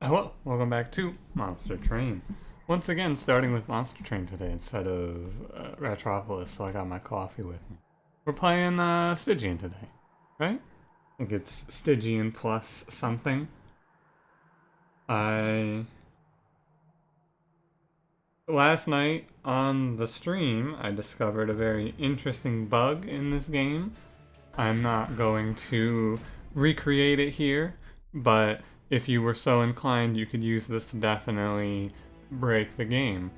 Hello, welcome back to Monster Train. Once again, starting with Monster Train today instead of Retropolis, so I got my coffee with me. We're playing Stygian today, right? I think it's Stygian plus something. Last night on the stream, I discovered a very interesting bug in this game. I'm not going to recreate it here, but if you were so inclined, you could use this to definitely break the game.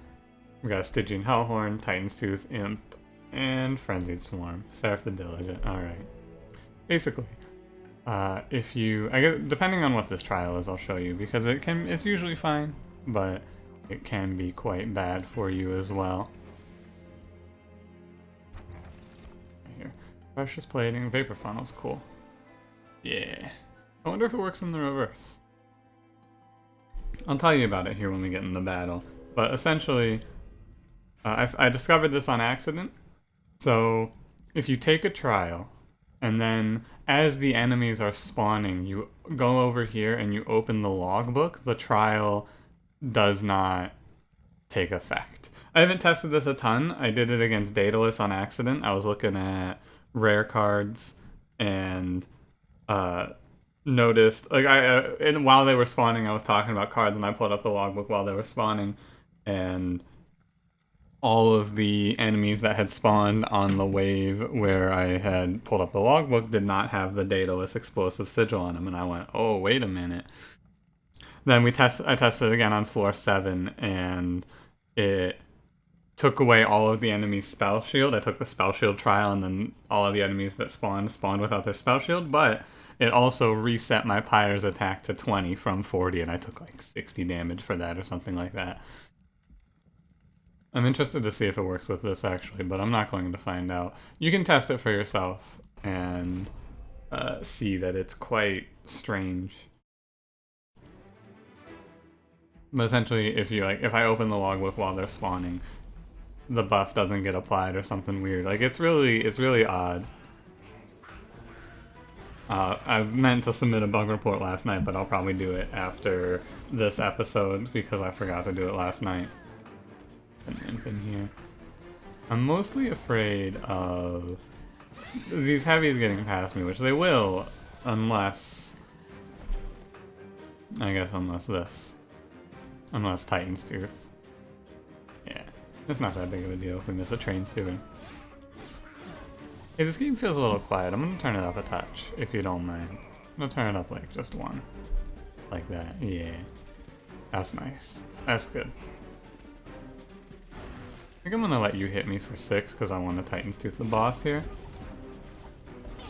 We got Stygian Hellhorn, Titan's Tooth, Imp, and Frenzied Swarm. Seraph the Diligent. Alright. Basically, if you... I guess, depending on what this trial is, I'll show you, because it's usually fine, but it can be quite bad for you as well. Here. Precious Plating, Vapor Funnel's cool. Yeah. I wonder if it works in the reverse. I'll tell you about it here when we get in the battle. But essentially, I discovered this on accident. So, if you take a trial, and then as the enemies are spawning, you go over here and you open the logbook, the trial does not take effect. I haven't tested this a ton. I did it against Daedalus on accident. I was looking at rare cards and noticed, like, and while they were spawning, I was talking about cards, and I pulled up the logbook while they were spawning, and all of the enemies that had spawned on the wave where I had pulled up the logbook did not have the Daedalus explosive sigil on them, and I went, oh, wait a minute. Then I tested again on floor 7, and it took away all of the enemy's spell shield. I took the spell shield trial, and then all of the enemies that spawned without their spell shield, but it also reset my Pyre's attack to 20 from 40, and I took like 60 damage for that or something like that. I'm interested to see if it works with this actually, but I'm not going to find out. You can test it for yourself and see that it's quite strange. But essentially, if I open the logbook while they're spawning, the buff doesn't get applied or something weird. Like, it's really odd. I meant to submit a bug report last night, but I'll probably do it after this episode because I forgot to do it last night. An imp in here. I'm mostly afraid of these heavies getting past me, which they will, unless... I guess unless this. Unless Titan's Tooth. Yeah, it's not that big of a deal if we miss a train sewer. Hey, this game feels a little quiet. I'm gonna turn it up a touch, if you don't mind. I'm gonna turn it up like just one. Like that, yeah. That's nice. That's good. I think I'm gonna let you hit me for 6, because I want to Titan's Tooth the boss here.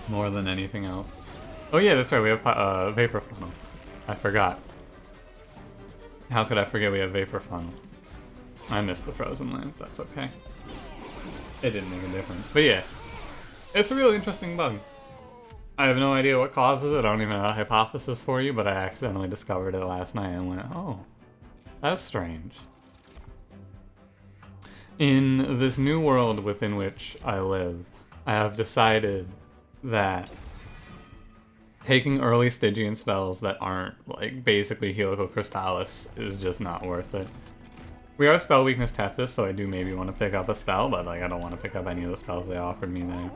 More than anything else. Oh yeah, that's right, we have Vapor Funnel. I forgot. How could I forget we have Vapor Funnel? I missed the Frozen Lands, that's okay. It didn't make a difference. But yeah. It's a really interesting bug. I have no idea what causes it. I don't even have a hypothesis for you, but I accidentally discovered it last night and went, oh, that's strange. In this new world within which I live, I have decided that taking early Stygian spells that aren't, like, basically Helical Crystallis is just not worth it. We are Spell Weakness Tethys, so I do maybe want to pick up a spell, but, like, I don't want to pick up any of the spells they offered me there.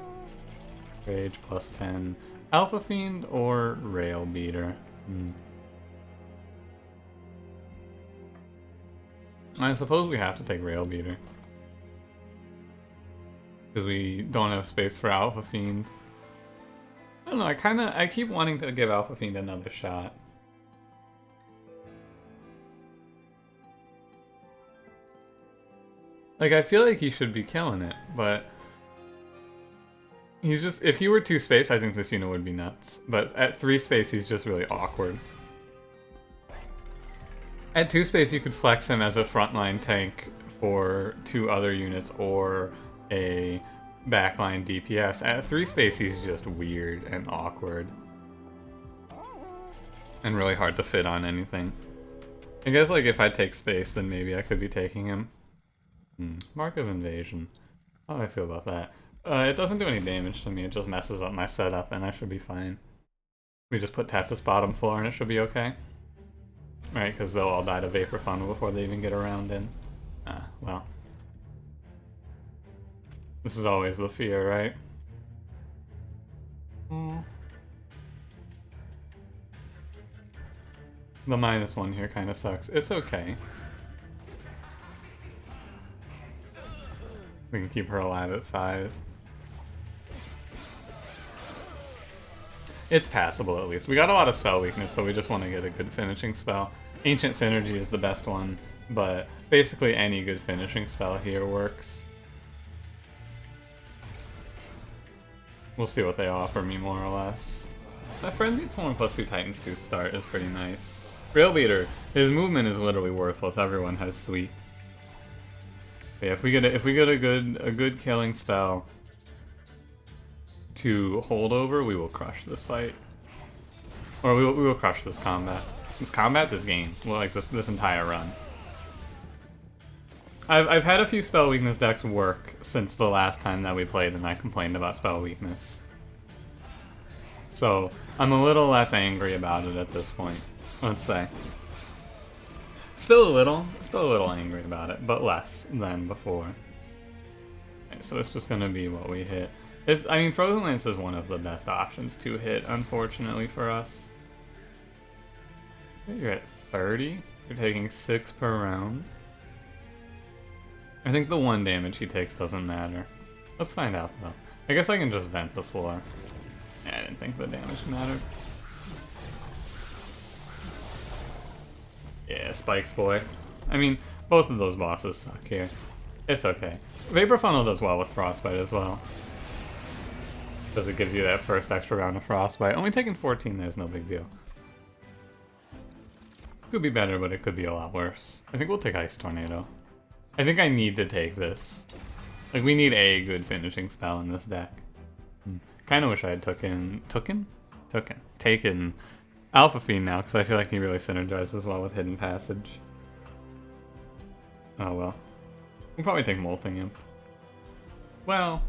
Rage plus 10. Alpha Fiend or Rail Beater? I suppose we have to take Rail Beater. Because we don't have space for Alpha Fiend. I don't know, I keep wanting to give Alpha Fiend another shot. Like, I feel like he should be killing it, but... He's just, if he were 2 space, I think this unit would be nuts. But at 3 space, he's just really awkward. At 2 space, you could flex him as a frontline tank for 2 other units or a backline DPS. At 3 space, he's just weird and awkward. And really hard to fit on anything. I guess, like, if I take space, then maybe I could be taking him. Mark of Invasion. How do I feel about that? It doesn't do any damage to me, it just messes up my setup and I should be fine. We just put Tethys bottom floor and it should be okay. Right, because they'll all die to Vapor Funnel before they even get around in. Well. This is always the fear, right? The -1 here kind of sucks. It's okay. We can keep her alive at 5. It's passable at least. We got a lot of spell weakness, so we just want to get a good finishing spell. Ancient Synergy is the best one, but basically any good finishing spell here works. We'll see what they offer me, more or less. That Frenzied Swarm +2 Titan's Tooth start is pretty nice. Rail Beater, his movement is literally worthless. Everyone has Sweep. But yeah, if we get a good killing spell to hold over, we will crush this fight. Or we will crush this combat. This game. Well, like this entire run. I've had a few spell weakness decks work since the last time that we played and I complained about spell weakness. So I'm a little less angry about it at this point, let's say. Still a little angry about it, but less than before. Okay, so it's just gonna be what we hit. I mean, Frozen Lance is one of the best options to hit, unfortunately for us. You're at 30. You're taking 6 per round. I think the 1 damage he takes doesn't matter. Let's find out, though. I guess I can just vent the floor. Yeah, I didn't think the damage mattered. Yeah, Spikes boy. I mean, both of those bosses suck here. It's okay. Vapor Funnel does well with Frostbite as well. Because it gives you that first extra round of Frostbite. Only taking 14 there's no big deal. Could be better, but it could be a lot worse. I think we'll take Ice Tornado. I think I need to take this. Like, we need a good finishing spell in this deck. Kind of wish I had taken Alpha Fiend now, because I feel like he really synergizes well with Hidden Passage. Oh well. We'll probably take Molting Imp. Well,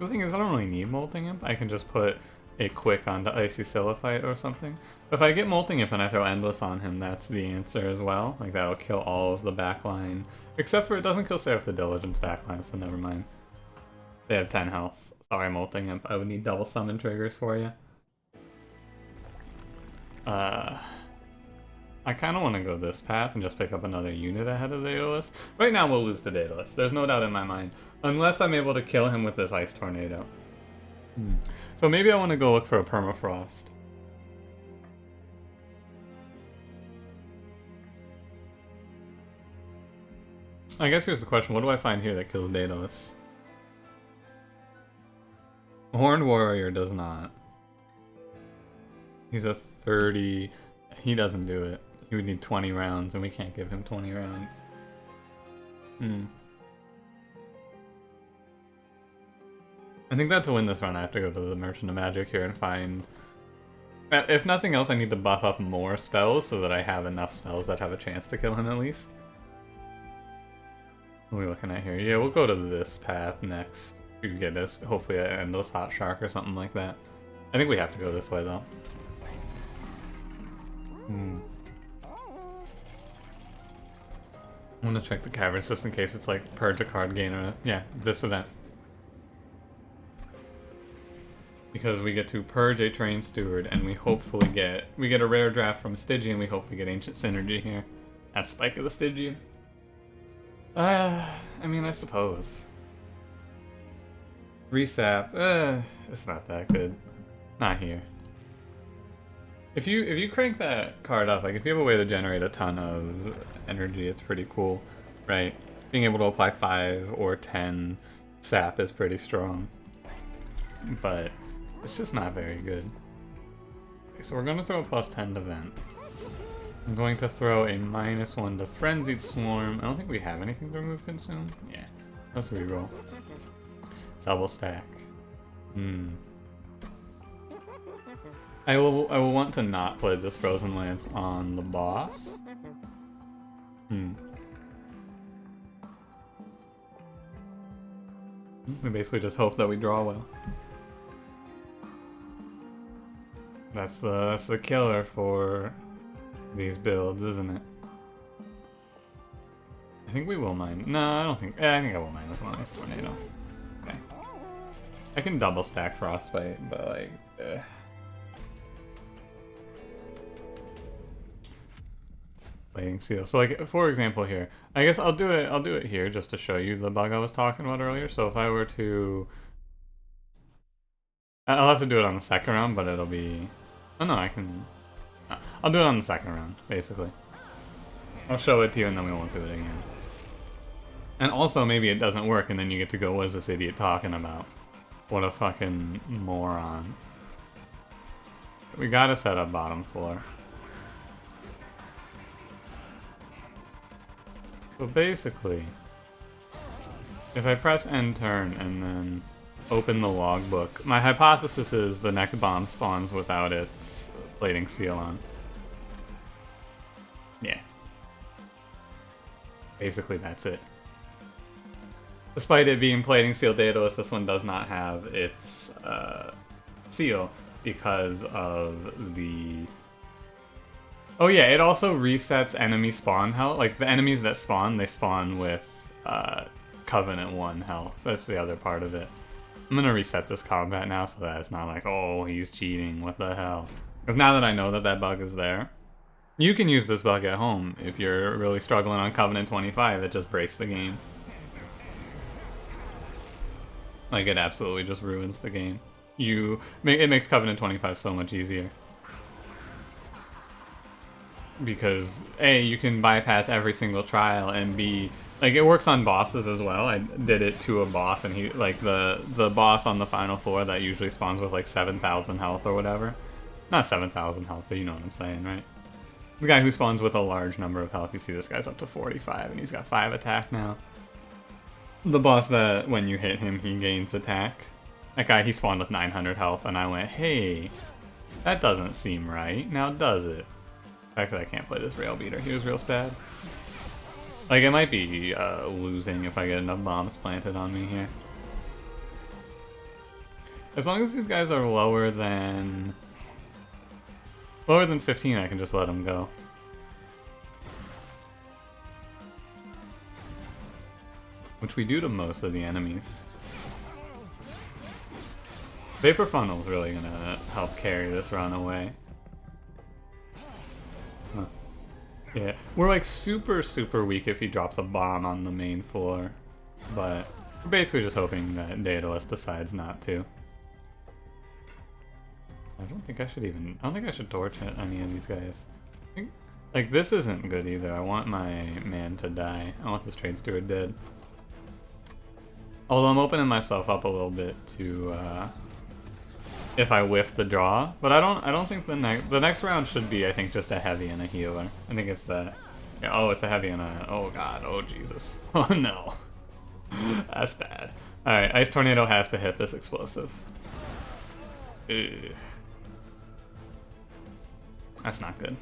the thing is, I don't really need Molting Imp. I can just put a quick onto Icy Siliphyte or something. But if I get Molting Imp and I throw Endless on him, that's the answer as well. Like, that'll kill all of the backline. Except for it doesn't kill Seraph the Diligence backline, so never mind. They have 10 health. Sorry, Molting Imp. I would need double summon triggers for you. I kind of want to go this path and just pick up another unit ahead of the Daedalus. Right now we'll lose to Daedalus. There's no doubt in my mind. Unless I'm able to kill him with this Ice Tornado. So maybe I want to go look for a Permafrost. I guess here's the question. What do I find here that kills Daedalus? Horned Warrior does not. He's a 30... He doesn't do it. He would need 20 rounds, and we can't give him 20 rounds. I think that to win this run, I have to go to the Merchant of Magic here and find... If nothing else, I need to buff up more spells so that I have enough spells that have a chance to kill him at least. What are we looking at here? Yeah, we'll go to this path next. We can get this, hopefully an Endless Hot Shark or something like that. I think we have to go this way, though. I want to check the caverns just in case it's like Purge a card gain or... Yeah, this event. Because we get to Purge a Trained Steward and we hopefully get... We get a rare draft from Stygian, we hope we get Ancient Synergy here. That's Spike of the Stygian. I mean, I suppose. Resap, it's not that good. Not here. If you crank that card up, like if you have a way to generate a ton of energy, it's pretty cool, right? Being able to apply 5 or 10 sap is pretty strong. But it's just not very good. Okay, so we're going to throw a +10 to Vent. I'm going to throw a -1 to Frenzied Swarm. I don't think we have anything to remove Consume. Yeah, let's reroll. Double stack. I will want to not play this Frozen Lance on the boss. We basically just hope that we draw well. That's the killer for these builds, isn't it? I think we will mine. No, I don't think. I think I will mine this one. Nice tornado. Okay. I can double stack frostbite, but like. Plating seal. So like, for example, here. I guess I'll do it here just to show you the bug I was talking about earlier. So if I were to, I'll have to do it on the second round, but it'll be. Oh no, I can. I'll do it on the second round, basically. I'll show it to you, and then we won't do it again. And also, maybe it doesn't work, and then you get to go, what is this idiot talking about? What a fucking moron. We gotta set up bottom floor. So basically, if I press end turn and then open the logbook, my hypothesis is the next bomb spawns without its plating seal on. Yeah. Basically, that's it. Despite it being plating seal dataless, this one does not have its seal because of the... Oh yeah, it also resets enemy spawn health. Like, the enemies that spawn, they spawn with Covenant 1 health. That's the other part of it. I'm gonna reset this combat now so that it's not like, oh, he's cheating, what the hell. Because now that I know that that bug is there, you can use this bug at home if you're really struggling on Covenant 25. It just breaks the game. Like, it absolutely just ruins the game. It makes Covenant 25 so much easier. Because, A, you can bypass every single trial, and B, like, it works on bosses as well. I did it to a boss, and he, like, the boss on the final floor that usually spawns with, like, 7,000 health or whatever. Not 7,000 health, but you know what I'm saying, right? The guy who spawns with a large number of health, you see this guy's up to 45, and he's got 5 attack now. The boss that, when you hit him, he gains attack. That guy, he spawned with 900 health, and I went, hey, that doesn't seem right. Now does it? The fact that I can't play this rail beater, he was real sad. Like, it might be losing if I get enough bombs planted on me here. As long as these guys are lower than 15, I can just let them go. Which we do to most of the enemies. Vapor Funnel's really gonna help carry this run away. Huh. Yeah, we're like super weak if he drops a bomb on the main floor. But we're basically just hoping that Daedalus decides not to. I don't think I should torch hit any of these guys. I think, like, this isn't good either. I want my man to die. I want this trade steward dead. Although I'm opening myself up a little bit to if I whiff the draw, but I don't think the next round should be, I think, just a heavy and a healer. I think it's that. Yeah, oh, it's a heavy and a, oh god, oh Jesus. Oh no. That's bad. Alright, Ice Tornado has to hit this explosive. Ugh. That's not good.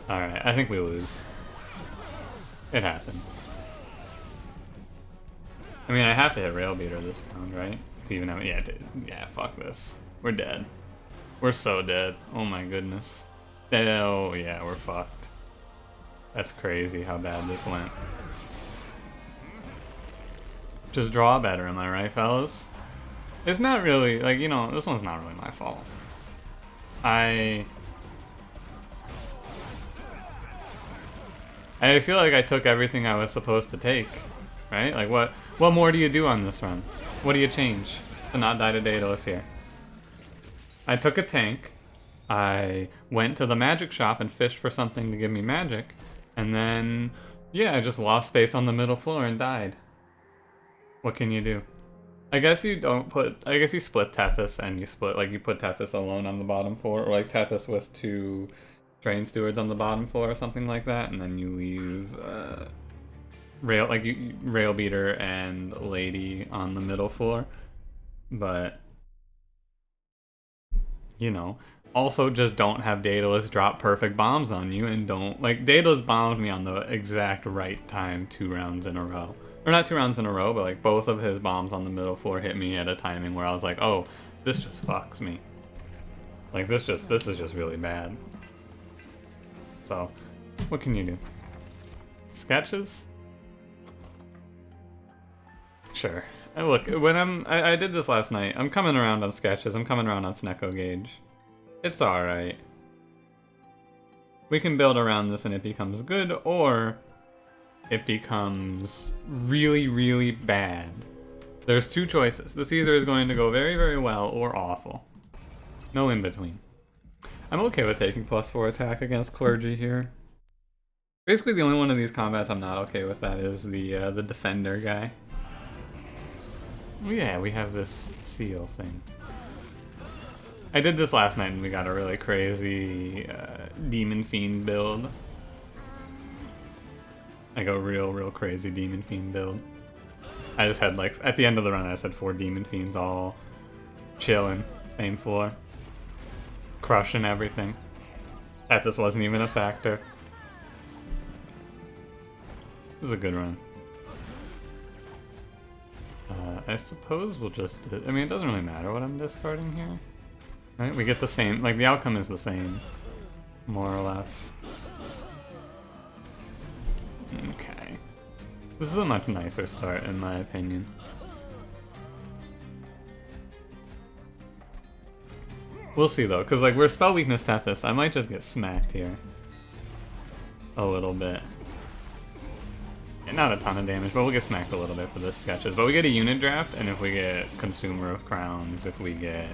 Alright, I think we lose. It happens. I mean, I have to hit Rail Beater this round, right? To even have it. Yeah, fuck this. We're dead. We're so dead. Oh my goodness. Oh yeah, we're fucked. That's crazy how bad this went. Just draw better, am I right, fellas? It's not really, like, you know, this one's not really my fault. I feel like I took everything I was supposed to take, right? Like, what more do you do on this run? What do you change to not die to Daedalus here? I took a tank, I went to the magic shop and fished for something to give me magic, and then, yeah, I just lost space on the middle floor and died. What can you do? I guess you split Tethys and you put Tethys alone on the bottom floor, or like Tethys with 2 train stewards on the bottom floor or something like that, and then you leave Rail Beater and Lady on the middle floor. But you know, also just don't have Daedalus drop perfect bombs on you, and don't, like, Daedalus bombed me on the exact right time 2 rounds in a row. or not 2 rounds in a row, but like both of his bombs on the middle floor hit me at a timing where I was like, oh, this just fucks me. Like this is just really bad. So, what can you do? Sketches? Sure. Look, when I did this last night. I'm coming around on sketches. I'm coming around on Snecko Gauge. It's alright. We can build around this and it becomes good, or it becomes really, really bad. There's 2 choices. This either is going to go very, very well or awful. No in between. I'm okay with taking +4 attack against Clergy here. Basically, the only one of these combats I'm not okay with that is the Defender guy. Yeah, we have this seal thing. I did this last night and we got a really crazy Demon Fiend build. Like a real crazy Demon Fiend build. I just had like, at the end of the run I just had 4 Demon Fiends all chilling, same floor. Crushing everything. That this wasn't even a factor. It was a good run. I suppose we'll just... I mean, it doesn't really matter what I'm discarding here. Right? We get the same... Like, the outcome is the same. More or less. Okay. This is a much nicer start, in my opinion. We'll see, though, because, like, we're spell weakness Tethys. I might just get smacked here. A little bit. Not a ton of damage, but we'll get smacked a little bit for this sketches. But we get a unit draft, and if we get Consumer of Crowns, if we get,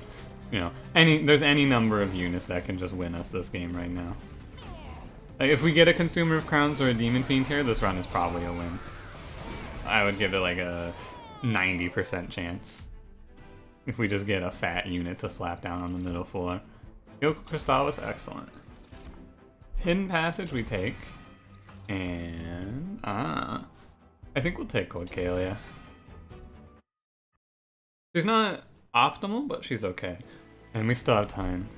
you know, there's any number of units that can just win us this game right now. Like, if we get a Consumer of Crowns or a Demon Fiend here, this run is probably a win. I would give it like a 90% chance. If we just get a fat unit to slap down on the middle floor. Yoko Crystal was excellent. Hidden Passage we take. And I think we'll take Clocalia. She's not optimal, but she's okay. And we still have time.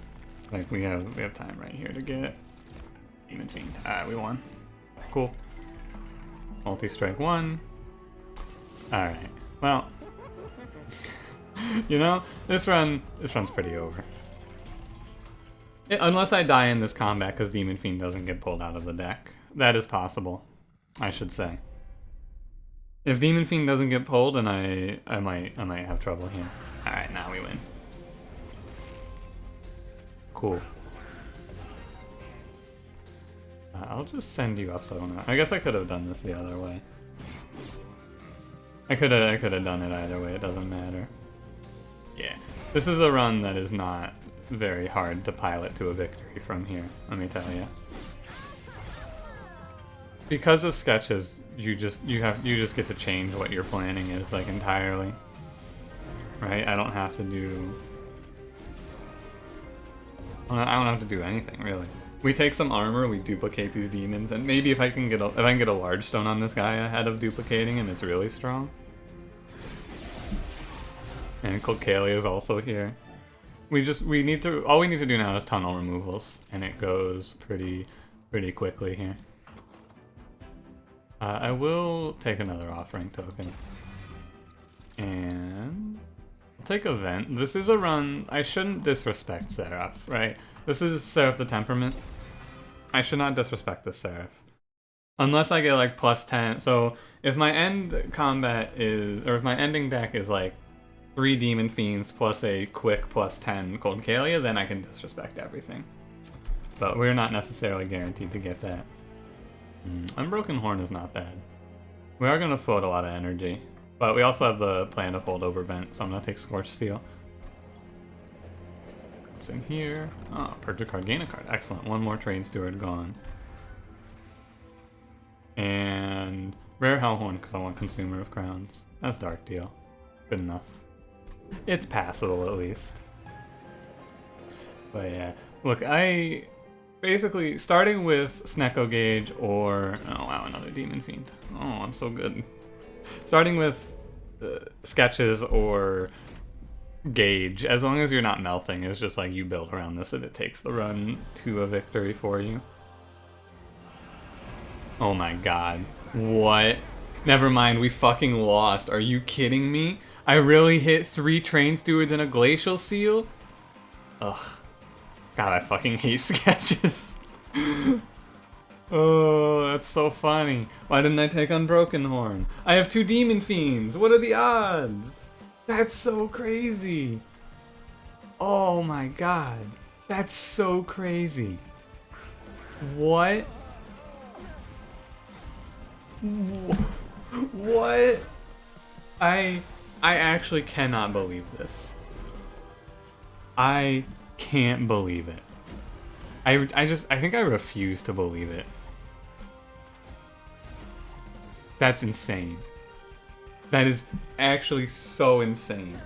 Like we have time right here to get Demon Fiend. We won. Cool. Multi-strike 1. Alright. Well, you know, this run's pretty over. Unless I die in this combat because Demon Fiend doesn't get pulled out of the deck. That is possible, I should say. If Demon Fiend doesn't get pulled, then I might have trouble here. Alright, now we win. Cool. I'll just send you up so I don't know. I guess I could have done this the other way. I could have done it either way, it doesn't matter. Yeah. This is a run that is not very hard to pilot to a victory from here, let me tell you. Because of sketches, you just get to change what your planning is like entirely. Right? I don't have to do anything really. We take some armor, we duplicate these demons, and maybe if I can get a large stone on this guy ahead of duplicating him, it's really strong. And Clocalia is also here. All we need to do now is tunnel removals, and it goes pretty quickly here. I will take another offering token. And I'll take a vent. This is a run. I shouldn't disrespect Seraph, right? This is Seraph the Temperament. I should not disrespect this Seraph. Unless I get like +10. So if my end combat is, or if my ending deck is like 3 Demon Fiends plus a quick +10 Clocalia, then I can disrespect everything. But we're not necessarily guaranteed to get that. Unbroken Horn is not bad. We are going to float a lot of energy, but we also have the plan of Holdover Vent, so I'm going to take Scorched Steel. What's in here? Oh, purge a card, gain a card. Excellent. One more Trade Steward gone. And Rare Hellhorn, because I want Consumer of Crowns. That's Dark Deal. Good enough. It's passable, at least. But yeah. Look, basically, starting with Snecko Gauge or... Oh wow, another Demon Fiend. Oh, I'm so good. Starting with sketches or Gauge, as long as you're not melting, it's just like you build around this and it takes the run to a victory for you. Oh my god. What Never mind, we fucking lost. Are you kidding me? I really hit 3 train stewards and a glacial seal? Ugh. God, I fucking hate sketches. Oh, that's so funny. Why didn't I take on Broken Horn? I have 2 demon fiends. What are the odds? That's so crazy. Oh my god. That's so crazy. What? What? I actually cannot believe this. I can't believe it. I think I refuse to believe it. That's insane. That is actually so insane.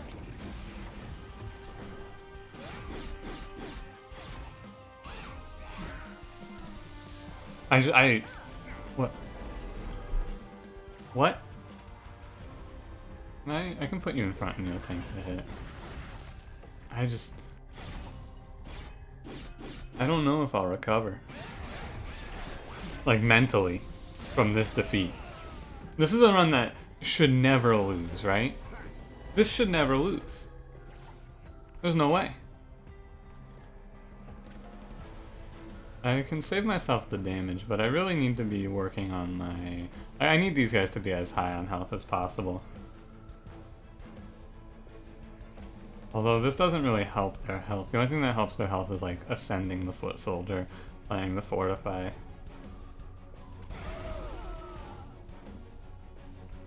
What? What? I can put you in front and you'll tank the hit. I don't know if I'll recover. Like, mentally, from this defeat. This is a run that should never lose, right? This should never lose. There's no way. I can save myself the damage, but I really need to be working on my... I need these guys to be as high on health as possible. Although this doesn't really help their health. The only thing that helps their health is like ascending the foot soldier, playing the fortify.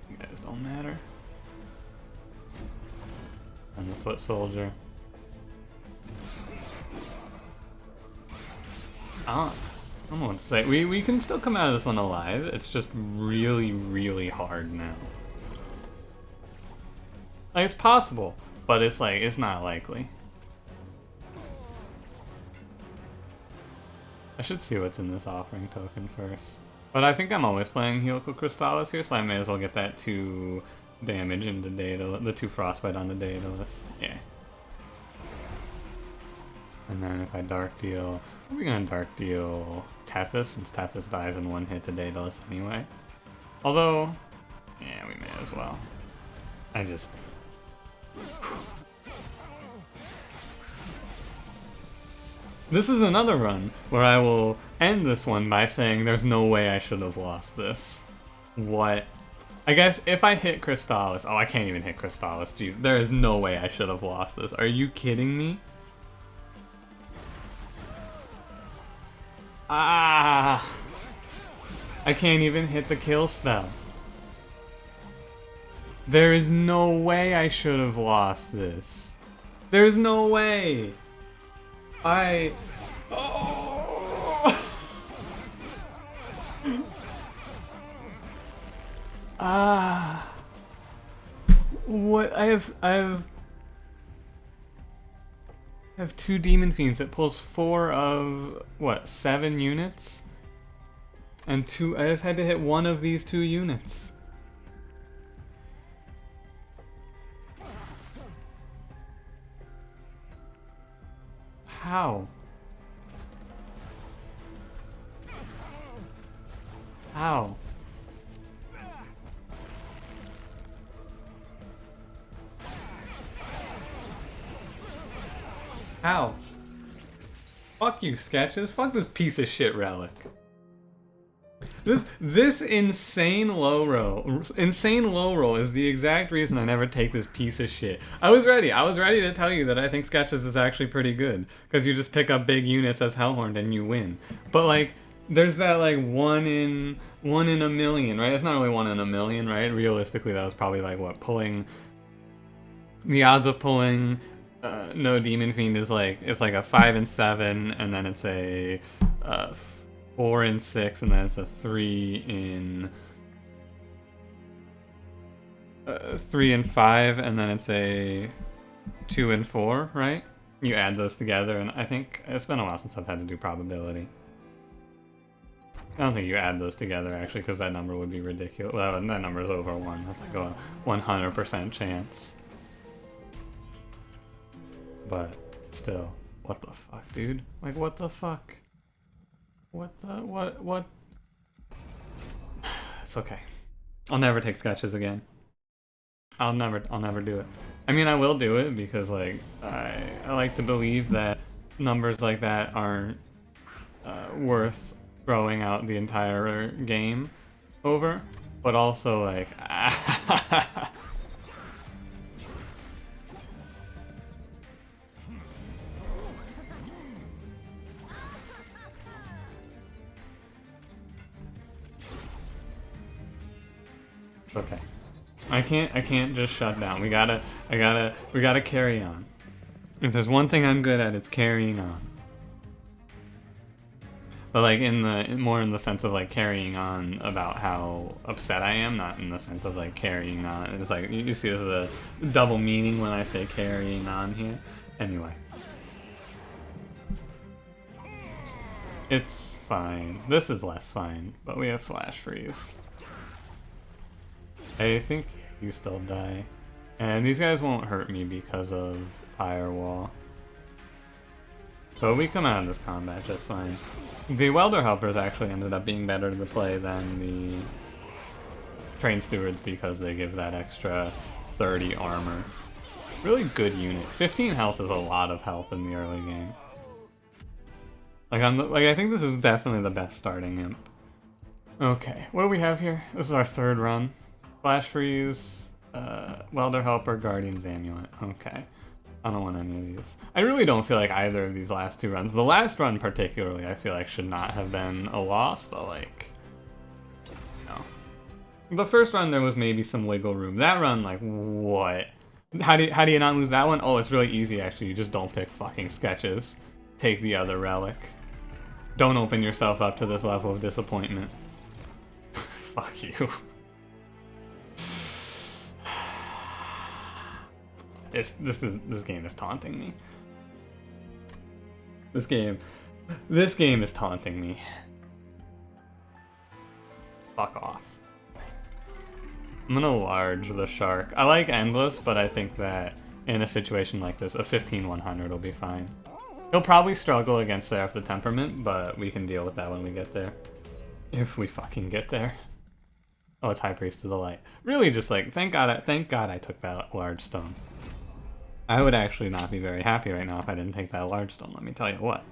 You guys don't matter. And the foot soldier. I don't know what to say. We can still come out of this one alive. It's just really, really hard now. Like, it's possible, but it's like, it's not likely. I should see what's in this offering token first. But I think I'm always playing Helical Crystallis here, so I may as well get that 2 damage into Daedalus, the 2 frostbite on the Daedalus. Yeah. And then if I Dark Deal, are we gonna Dark Deal Tethys, since Tethys dies in 1 hit to Daedalus anyway? Although, yeah, we may as well. I just... This is another run where I will end this one by saying there's no way I should have lost this. What? I guess if I hit Crystallis... Oh, I can't even hit Crystallis. Jeez, there is no way I should have lost this. Are you kidding me? Ah! I can't even hit the kill spell. There is no way I should have lost this. There's no way. Oh. Ah. What? I have 2 Demon Fiends. It pulls 4 of, what, 7 units? And 2, I just had to hit 1 of these 2 units. How? How? How? Fuck you, Sketches. Fuck this piece of shit relic. This insane low roll is the exact reason I never take this piece of shit. I was ready to tell you that I think Sketches is actually pretty good, because you just pick up big units as Hellhorned and you win. But like, there's that like 1 in a million, right? It's not really 1 in a million, right? Realistically, that was probably like what, pulling. The odds of pulling no Demon Fiend is like, it's like a 5 in 7, and then it's a 4 in 6, and then it's a 3 in 5, and then it's a 2 in 4, right? You add those together, and I think it's been a while since I've had to do probability. I don't think you add those together, actually, because that number would be ridiculous. Well, that number is over 1. That's like a 100% chance. But still, what the fuck, dude? Like, what the fuck? What? It's okay. I'll never take sketches again. I'll never do it. I mean, I will do it because like I like to believe that numbers like that aren't worth throwing out the entire game over, but also like okay. I can't just shut down. We gotta carry on. If there's one thing I'm good at, it's carrying on. But like more in the sense of like carrying on about how upset I am, not in the sense of like carrying on. It's like you see this is a double meaning when I say carrying on here. Anyway. It's fine. This is less fine, but we have flash freeze. I think you still die. And these guys won't hurt me because of Firewall. So we come out of this combat just fine. The Welder Helpers actually ended up being better to play than the Train Stewards because they give that extra 30 armor. Really good unit. 15 health is a lot of health in the early game. Like I think this is definitely the best starting imp. Okay, what do we have here? This is our third run. Flash Freeze, Welder Helper, Guardian's Amulet. Okay. I don't want any of these. I really don't feel like either of these last two runs. The last run particularly, I feel like should not have been a loss, but like, no. The first run there was maybe some wiggle room. That run, like, what? How do you not lose that one? Oh, it's really easy actually. You just don't pick fucking sketches. Take the other relic. Don't open yourself up to this level of disappointment. Fuck you. This game is taunting me. This game is taunting me. Fuck off. I'm gonna large the shark. I like endless, but I think that in a situation like this, a 15-100 will be fine. He'll probably struggle against Seraph the Temperament, but we can deal with that when we get there. If we fucking get there. Oh, it's High Priest of the Light. Really just like, thank God I took that large stone. I would actually not be very happy right now if I didn't take that large stone, let me tell you what.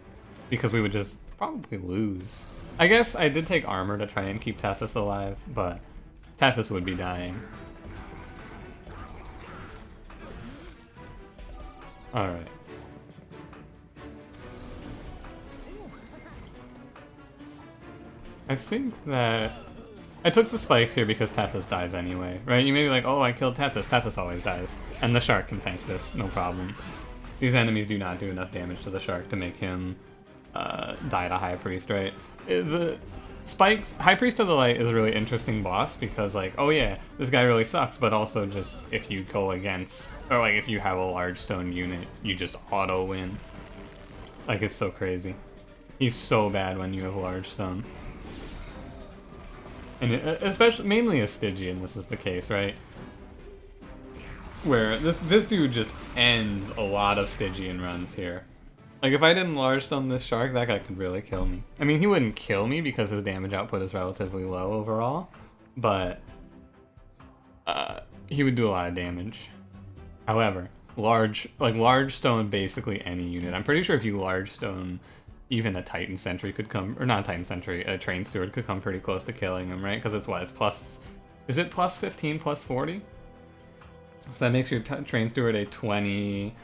Because we would just probably lose. I guess I did take armor to try and keep Tethys alive, but Tethys would be dying. Alright. I think that I took the spikes here because Tethys dies anyway, right? You may be like, oh, I killed Tethys. Tethys always dies. And the shark can tank this, no problem. These enemies do not do enough damage to the shark to make him die to High Priest, right? The spikes, High Priest of the Light is a really interesting boss because like, oh yeah, this guy really sucks, but also just if you go against, or like if you have a large stone unit, you just auto win. Like it's so crazy. He's so bad when you have large stone. And especially, mainly a Stygian, this is the case, right? Where this dude just ends a lot of Stygian runs here. Like, if I didn't large stone this shark, that guy could really kill me. I mean, he wouldn't kill me because his damage output is relatively low overall, but he would do a lot of damage. However, large stone basically any unit. I'm pretty sure if you large stone even a Titan Sentry could come, or not a Titan Sentry, a Train Steward could come pretty close to killing him, right? Because it's what, it's plus, is it plus 15, plus 40? So that makes your Train Steward a 20,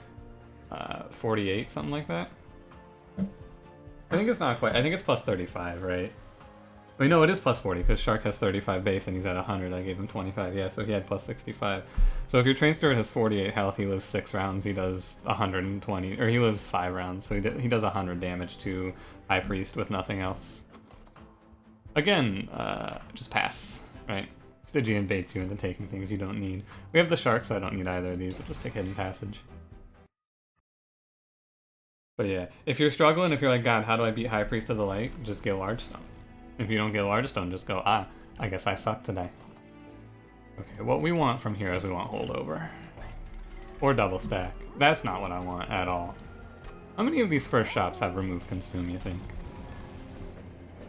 48, something like that? I think it's not quite, I think it's plus 35, right? Wait, no, it is plus 40, because Shark has 35 base and he's at 100, I gave him 25, yeah, so he had plus 65. So if your Train Steward has 48 health, he lives 6 rounds, he does 120, or he lives 5 rounds, so he does 100 damage to High Priest with nothing else. Again, just pass, right? Stygian baits you into taking things you don't need. We have the Shark, so I don't need either of these, we'll just take Hidden Passage. But yeah, if you're struggling, if you're like, God, how do I beat High Priest of the Light? Just get Large Stone. If you don't get Large Stone, just go, I guess I suck today. Okay, what we want from here is we want Holdover. Or Double Stack. That's not what I want at all. How many of these first shops have Remove Consume, you think?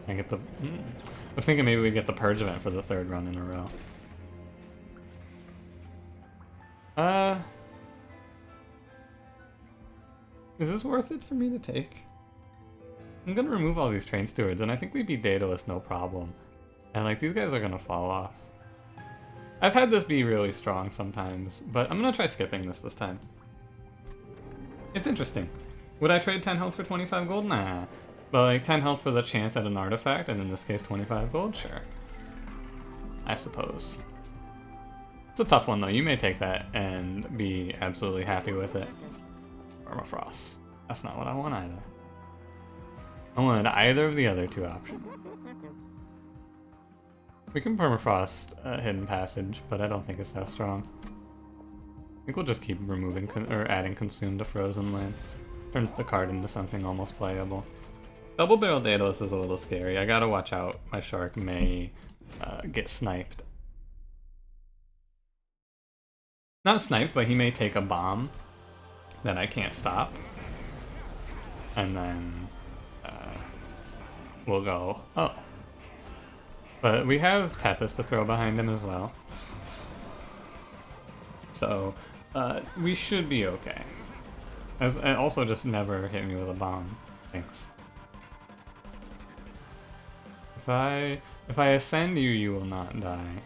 I get the... I was thinking maybe we get the Purge event for the 3rd run in a row. Uh, is this worth it for me to take? I'm gonna remove all these train stewards, and I think we beat Daedalus no problem. And like, these guys are gonna fall off. I've had this be really strong sometimes, but I'm gonna try skipping this time. It's interesting. Would I trade 10 health for 25 gold? Nah. But like 10 health for the chance at an artifact, and in this case 25 gold? Sure. I suppose. It's a tough one though. You may take that and be absolutely happy with it. Permafrost. That's not what I want either. I wanted either of the other two options. We can permafrost Hidden Passage, but I don't think it's that strong. I think we'll just keep removing or adding Consume to Frozen Lance. Turns the card into something almost playable. Double Barrel Daedalus is a little scary. I gotta watch out. My shark may get sniped. Not sniped, but he may take a bomb that I can't stop. And then we'll go, oh. But we have Tethys to throw behind him as well. So we should be okay. And also just never hit me with a bomb. Thanks. If I ascend you, you will not die.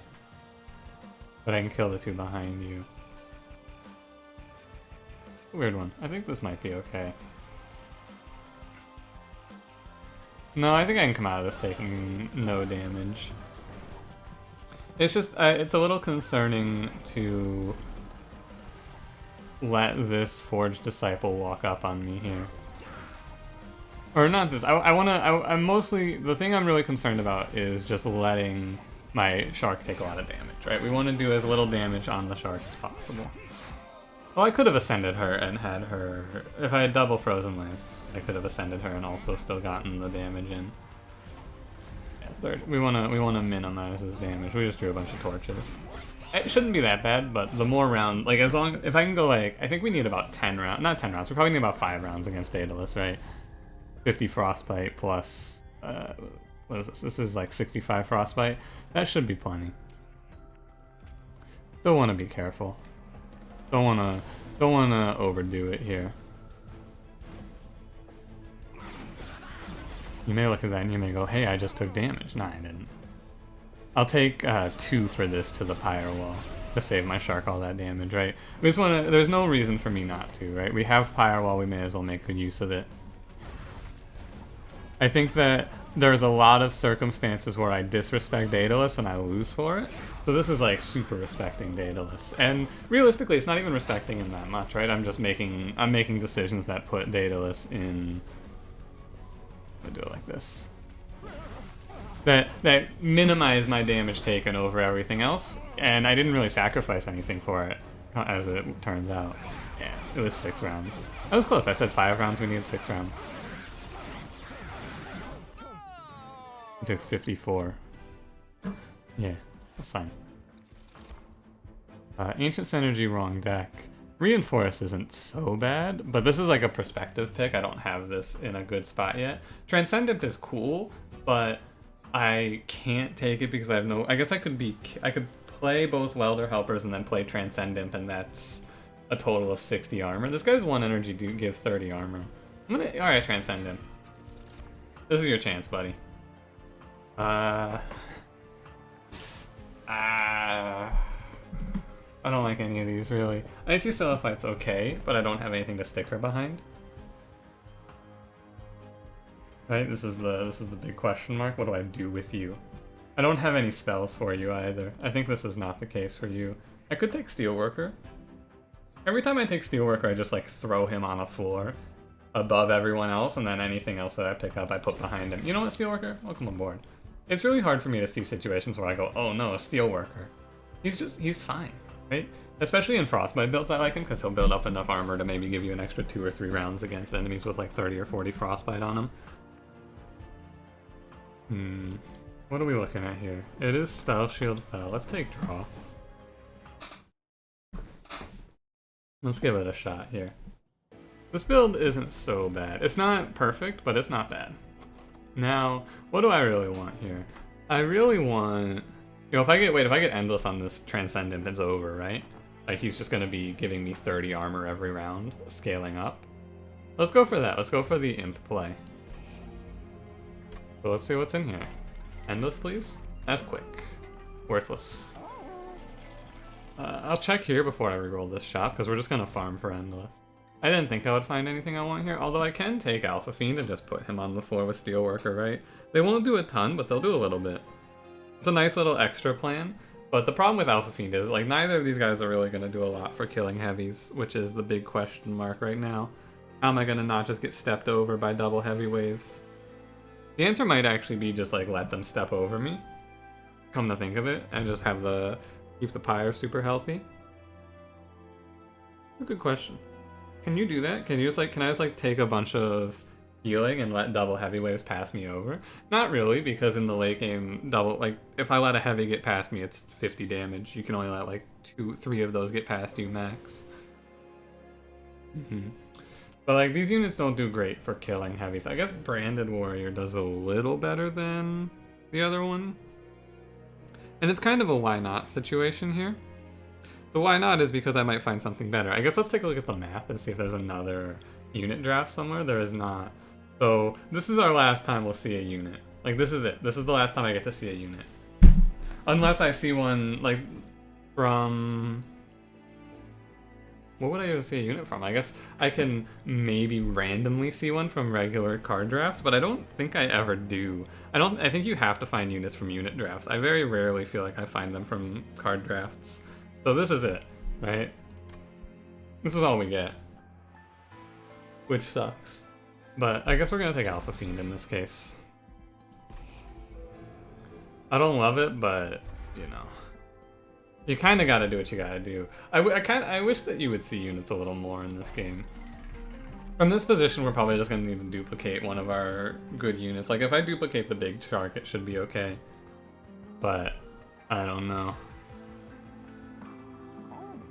But I can kill the two behind you. Weird one. I think this might be okay. No, I think I can come out of this taking no damage. It's just, it's a little concerning to let this Forged Disciple walk up on me here. Or not this, I'm mostly, the thing I'm really concerned about is just letting my shark take a lot of damage, right? We want to do as little damage on the shark as possible. Well, I could have ascended her and had her, if I had double Frozen Lance, I could have ascended her and also still gotten the damage in. Yeah, third. We wanna minimize his damage. We just drew a bunch of torches. It shouldn't be that bad, but the more round, like if I can go like, I think we need about 10 rounds, not 10 rounds, we probably need about 5 rounds against Daedalus, right? 50 Frostbite plus, what is this? This is like 65 Frostbite. That should be plenty. Still want to be careful. Don't wanna overdo it here. You may look at that and you may go, hey, I just took damage. Nah, I didn't. I'll take 2 for this to the Pyre Wall to save my shark all that damage, right? We just wanna, there's no reason for me not to, right? We have Pyre Wall, we may as well make good use of it. I think that there's a lot of circumstances where I disrespect Daedalus and I lose for it. So this is like super respecting Daedalus. And realistically, it's not even respecting him that much, right? I'm making decisions that put Daedalus in, I'm gonna do it like this. That minimize my damage taken over everything else, and I didn't really sacrifice anything for it, as it turns out. Yeah, it was 6 rounds. That was close. I said 5 rounds, we needed 6 rounds. I took 54. Yeah, that's fine. Ancient Synergy, wrong deck. Reinforce isn't so bad, but this is like a perspective pick. I don't have this in a good spot yet. Transcendent is cool, but I can't take it because I have no... I guess I could play both Welder Helpers and then play Transcendent, and that's a total of 60 armor. This guy's 1 energy to give 30 armor. Alright, Transcendent. This is your chance, buddy. I don't like any of these, really. Icy Celophyte's okay, but I don't have anything to stick her behind. Right, this is the big question mark. What do I do with you? I don't have any spells for you either. I think this is not the case for you. I could take Steelworker. Every time I take Steelworker, I just like throw him on a floor above everyone else, and then anything else that I pick up, I put behind him. You know what, Steelworker? Welcome aboard. It's really hard for me to see situations where I go, oh no, a Steelworker. He's fine, right? Especially in Frostbite builds, I like him because he'll build up enough armor to maybe give you an extra 2 or 3 rounds against enemies with like 30 or 40 Frostbite on them. What are we looking at here? It is Spell Shield Fell. Let's take draw. Let's give it a shot here. This build isn't so bad. It's not perfect, but it's not bad. Now, what do I really want here? I really want... You know, if I get Endless on this Transcendent, it's over, right? Like, he's just gonna be giving me 30 armor every round, scaling up. Let's go for that. Let's go for the imp play. So let's see what's in here. Endless, please? That's quick. Worthless. I'll check here before I reroll this shop, because we're just gonna farm for endless. I didn't think I would find anything I want here, although I can take Alpha Fiend and just put him on the floor with Steelworker, right? They won't do a ton, but they'll do a little bit. It's a nice little extra plan, but the problem with Alpha Fiend is, like, neither of these guys are really going to do a lot for killing heavies, which is the big question mark right now. How am I going to not just get stepped over by double heavy waves? The answer might actually be just, like, let them step over me, come to think of it, and just have keep the pyre super healthy. That's a good question. Can you do that? Can I just like take a bunch of healing and let double heavy waves pass me over? Not really, because in the late game, if I let a heavy get past me, it's 50 damage. You can only let like 2-3 of those get past you max. But like, these units don't do great for killing heavies. I guess Branded Warrior does a little better than the other one. And it's kind of a why not situation here. The why not is because I might find something better. I guess let's take a look at the map and see if there's another unit draft somewhere. There is not. So this is our last time we'll see a unit. Like, this is it. This is the last time I get to see a unit. Unless I see one, like, from... What would I even see a unit from? I guess I can maybe randomly see one from regular card drafts, but I don't think I ever do. I think you have to find units from unit drafts. I very rarely feel like I find them from card drafts. So this is it, right? This is all we get. Which sucks. But I guess we're gonna take Alpha Fiend in this case. I don't love it, but, you know. You kinda gotta do what you gotta do. I wish that you would see units a little more in this game. From this position, we're probably just gonna need to duplicate one of our good units. Like, if I duplicate the big shark, it should be okay. But, I don't know.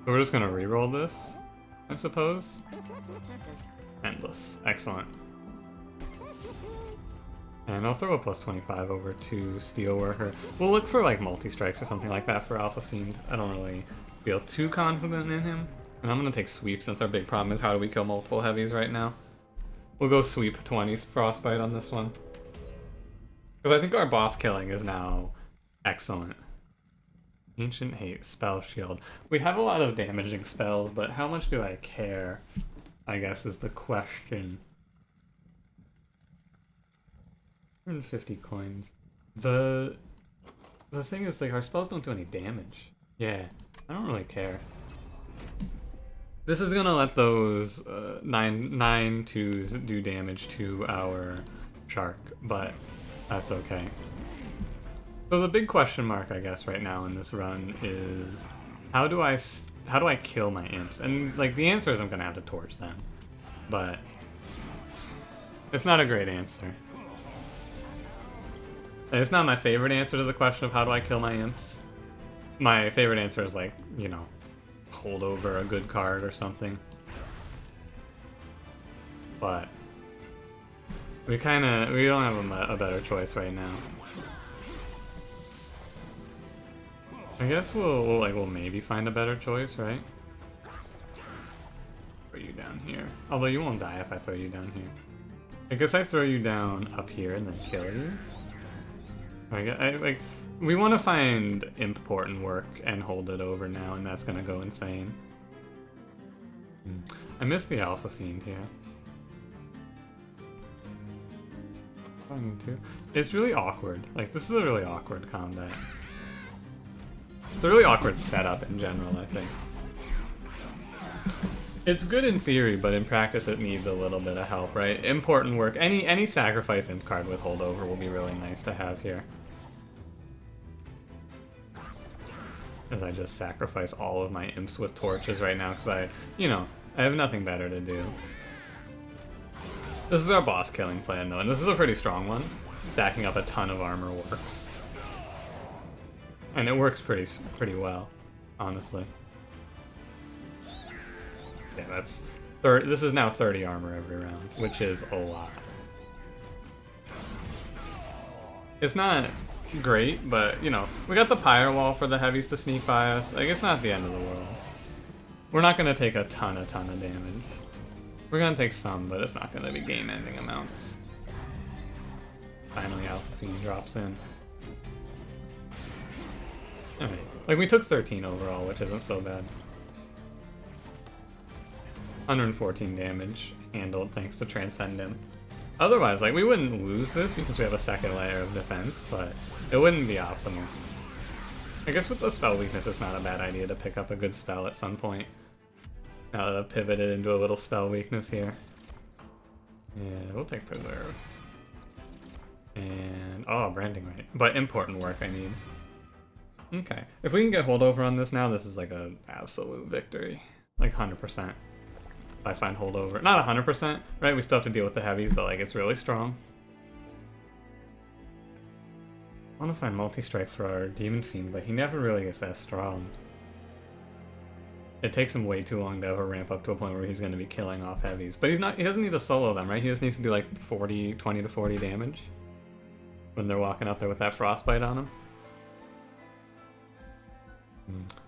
So we're just gonna reroll this, I suppose. Endless. Excellent. And I'll throw a plus 25 over to Steelworker. We'll look for like multi-strikes or something like that for Alpha Fiend. I don't really feel too confident in him. And I'm gonna take Sweep since our big problem is how do we kill multiple heavies right now. We'll go Sweep 20 Frostbite on this one. Because I think our boss killing is now excellent. Ancient Hate, Spell Shield. We have a lot of damaging spells, but how much do I care? I guess is the question. 150 coins. The thing is, like, our spells don't do any damage. Yeah, I don't really care. This is gonna let those 9 twos do damage to our shark, but that's okay. So the big question mark, I guess, right now in this run is how do I kill my imps? And like, the answer is I'm gonna have to torch them, but it's not a great answer. And it's not my favorite answer to the question of how do I kill my imps. My favorite answer is, like, you know, hold over a good card or something. But we don't have a better choice right now. I guess we'll maybe find a better choice, right? Throw you down here. Although you won't die if I throw you down here. I guess I throw you down up here and then kill you. We want to find important work and hold it over now, and that's gonna go insane. I missed the Alpha Fiend here. I need to. It's really awkward. Like, this is a really awkward combat. It's a really awkward setup in general, I think. It's good in theory, but in practice it needs a little bit of help, right? Important work. Any sacrifice imp card with holdover will be really nice to have here. As I just sacrifice all of my imps with torches right now, because I have nothing better to do. This is our boss killing plan, though, and this is a pretty strong one. Stacking up a ton of armor works. And it works pretty well, honestly. Yeah, that's... This is now 30 armor every round, which is a lot. It's not great, but, you know, we got the pyre wall for the heavies to sneak by us. I guess not the end of the world. We're not gonna take a ton of damage. We're gonna take some, but it's not gonna be game-ending amounts. Finally, Alpha Fiend drops in. Alright, like we took 13 overall, which isn't so bad. 114 damage handled thanks to Transcendent. Otherwise, like we wouldn't lose this because we have a second layer of defense, but it wouldn't be optimal. I guess with the spell weakness, it's not a bad idea to pick up a good spell at some point. Now that I've pivoted into a little spell weakness here. Yeah, we'll take Preserve. And, oh, Branding Rate. But important work I need. Okay. If we can get holdover on this now, this is like a absolute victory. Like 100%. If I find holdover. Not 100%, right? We still have to deal with the heavies, but like it's really strong. I want to find multi-strike for our Demon Fiend, but he never really gets that strong. It takes him way too long to ever ramp up to a point where he's going to be killing off heavies. But he doesn't need to solo them, right? He just needs to do like 20 to 40 damage when they're walking up there with that frostbite on him.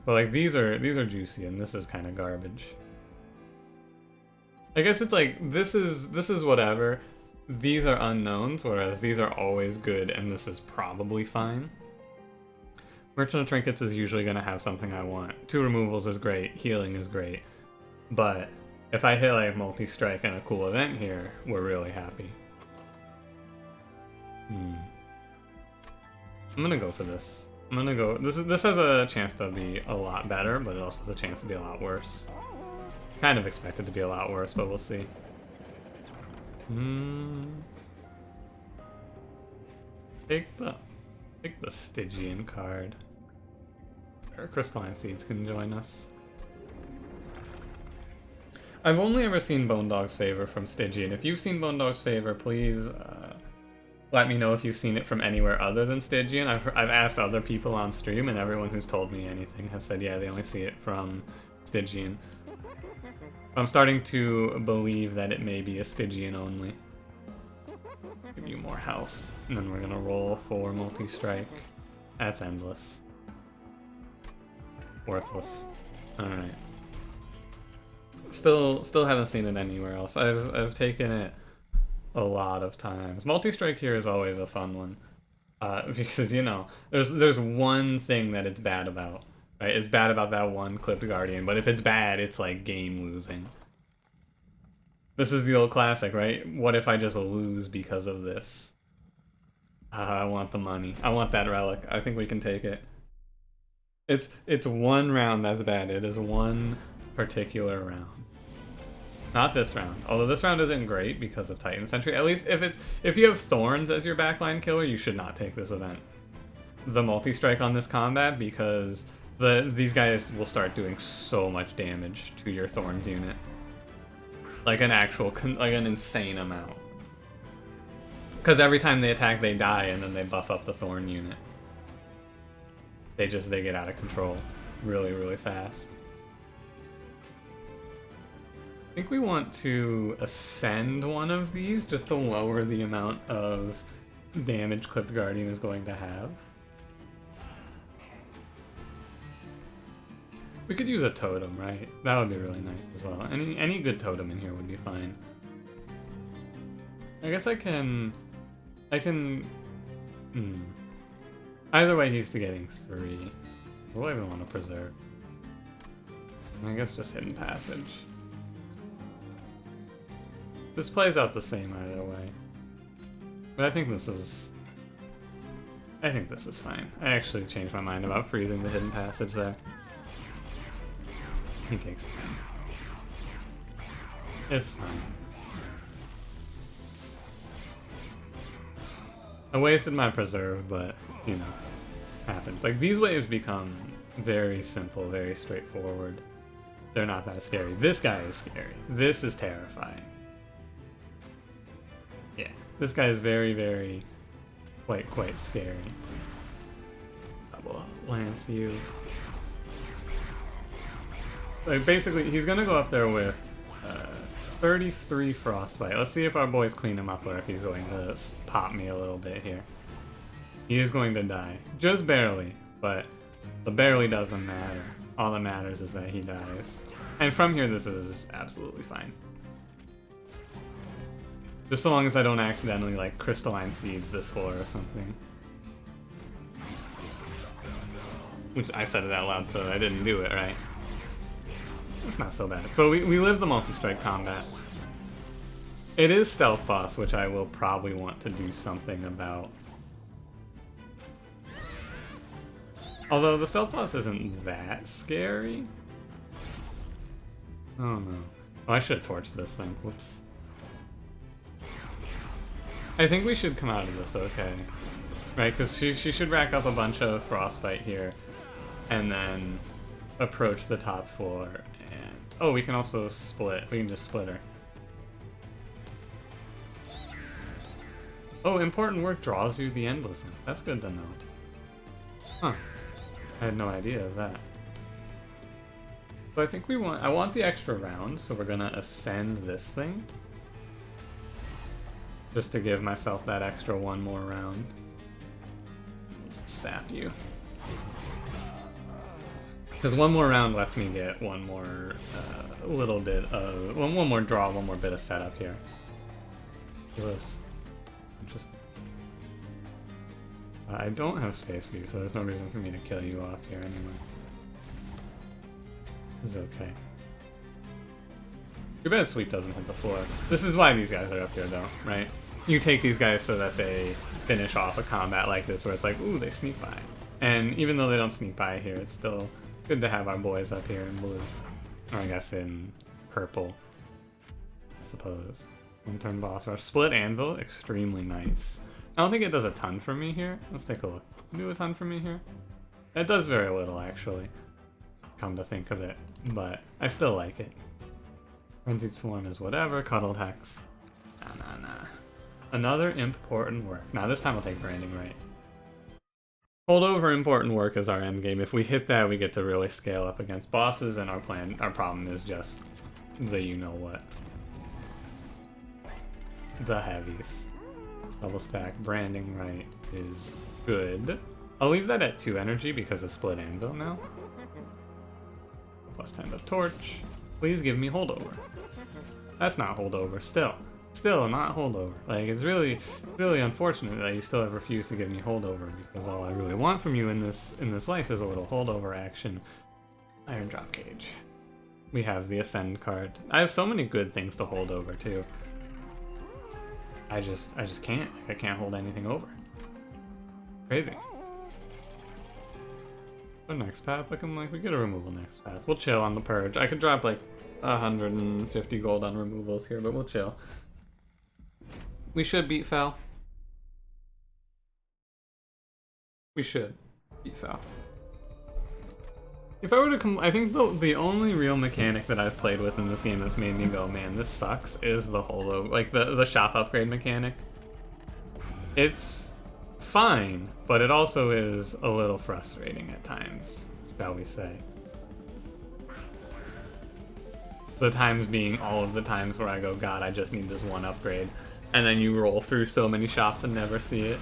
But like these are juicy, and this is kind of garbage. I guess it's like this is whatever. These are unknowns, whereas these are always good, and this is probably fine. Merchant of Trinkets is usually going to have something I want. 2 removals is great, healing is great, but if I hit like multi-strike and a cool event here, we're really happy. I'm gonna go for this. I'm gonna go. This has a chance to be a lot better, but it also has a chance to be a lot worse. Kind of expected to be a lot worse, but we'll see. Take the Stygian card. Or Crystalline Seeds can join us. I've only ever seen Bone Dog's Favor from Stygian. If you've seen Bone Dog's Favor, please let me know if you've seen it from anywhere other than Stygian. I've asked other people on stream, and everyone who's told me anything has said, yeah, they only see it from Stygian. I'm starting to believe that it may be a Stygian only. Give you more health. And then we're gonna roll for multi-strike. That's endless. Worthless. Alright. Still haven't seen it anywhere else. I've taken it a lot of times. Multi-strike here is always a fun one. Because, you know, there's one thing that it's bad about. Right? It's bad about that one clipped Guardian, but if it's bad, it's like game losing. This is the old classic, right? What if I just lose because of this? I want the money. I want that relic. I think we can take it. It's one round that's bad. It is one particular round. Not this round. Although this round isn't great because of Titan Sentry. At least if you have Thorns as your backline killer, you should not take this event. The multi-strike on this combat, because these guys will start doing so much damage to your Thorns unit. Like an insane amount. Because every time they attack, they die, and then they buff up the Thorn unit. They get out of control really, really fast. I think we want to ascend one of these just to lower the amount of damage Clipped Guardian is going to have. We could use a totem, right? That would be really nice as well. Any good totem in here would be fine. I guess I can... Either way, he's getting 3. What do I even want to preserve? I guess just Hidden Passage. This plays out the same either way. But I think this is fine. I actually changed my mind about freezing the Hidden Passage there. He takes 10. It's fine. I wasted my preserve, but, you know, happens. Like, these waves become very simple, very straightforward. They're not that scary. This guy is scary. This is terrifying. Yeah, this guy is very, very, quite scary. I will lance you. Like, basically, he's gonna go up there with 33 Frostbite. Let's see if our boys clean him up or if he's going to pop me a little bit here. He is going to die. Just barely, but the barely doesn't matter. All that matters is that he dies. And from here, this is absolutely fine. Just so long as I don't accidentally, like, crystalline seeds this floor or something. Which I said it out loud, so I didn't do it, right? It's not so bad. So we live the multi-strike combat. It is stealth boss, which I will probably want to do something about. Although the stealth boss isn't that scary. Oh no. Oh, I should have torched this thing. Whoops. I think we should come out of this okay. Right, because she should rack up a bunch of frostbite here. And then approach the top floor. And oh, we can also split. We can just split her. Oh, important work draws you the Endless Imp. That's good to know. Huh. I had no idea of that. So I think I want the extra round, so we're gonna ascend this thing. Just to give myself that extra one more round. Sap you. Because one more round lets me get one more little bit of one more draw, one more bit of setup here. Gross. Interesting. I don't have space for you, so there's no reason for me to kill you off here anyway. This is okay. Too bad Sweep doesn't hit the floor. This is why these guys are up here, though, right? You take these guys so that they finish off a combat like this, where it's like, ooh, they sneak by. And even though they don't sneak by here, it's still good to have our boys up here in blue. Or I guess in purple, I suppose. One-turn boss rush. Split anvil, extremely nice. I don't think it does a ton for me here. Let's take a look. Do a ton for me here? It does very little, actually. Come to think of it. But I still like it. Frenzied Swarm is whatever. Cuddled Hex. Nah. Another important work. Now this time I'll take Branding Right. Holdover important work is our endgame. If we hit that, we get to really scale up against bosses, and our problem is just the you-know-what. The heavies. Double stack Branding Right is good. I'll leave that at 2 energy because of Split Anvil now. Plus 10 to Torch. Please give me Holdover. That's not Holdover, still. Still not Holdover. Like, it's really unfortunate that you still have refused to give me Holdover, because all I really want from you in this life is a little Holdover action. Iron Drop Cage. We have the Ascend card. I have so many good things to hold over too. I just can't. I can't hold anything over. Crazy. So next path looking like we get a removal next path. We'll chill on the purge. I could drop like 150 gold on removals here, but we'll chill. We should beat Fel. We should beat Fel. If I were to I think the only real mechanic that I've played with in this game that's made me go, man, this sucks, is the holo, like the shop upgrade mechanic. It's fine, but it also is a little frustrating at times, shall we say. The times being all of the times where I go, God, I just need this one upgrade. And then you roll through so many shops and never see it.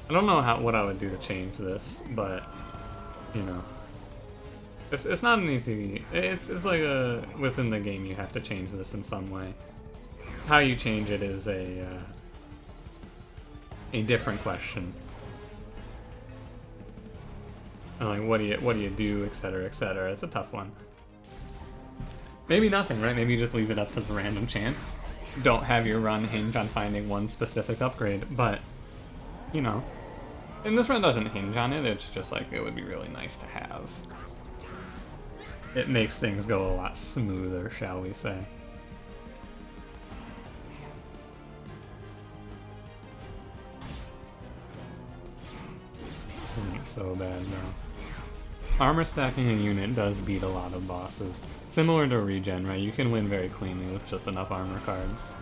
I don't know what I would do to change this, but you know, it's not an easy. It's like within the game you have to change this in some way. How you change it is a different question. And like what do you do, etc., etc. It's a tough one. Maybe nothing, right? Maybe you just leave it up to the random chance. Don't have your run hinge on finding one specific upgrade, but you know. And this run doesn't hinge on it, it's just like it would be really nice to have. It makes things go a lot smoother, shall we say. It's so bad now. Armor stacking a unit does beat a lot of bosses. Similar to regen, right? You can win very cleanly with just enough armor cards.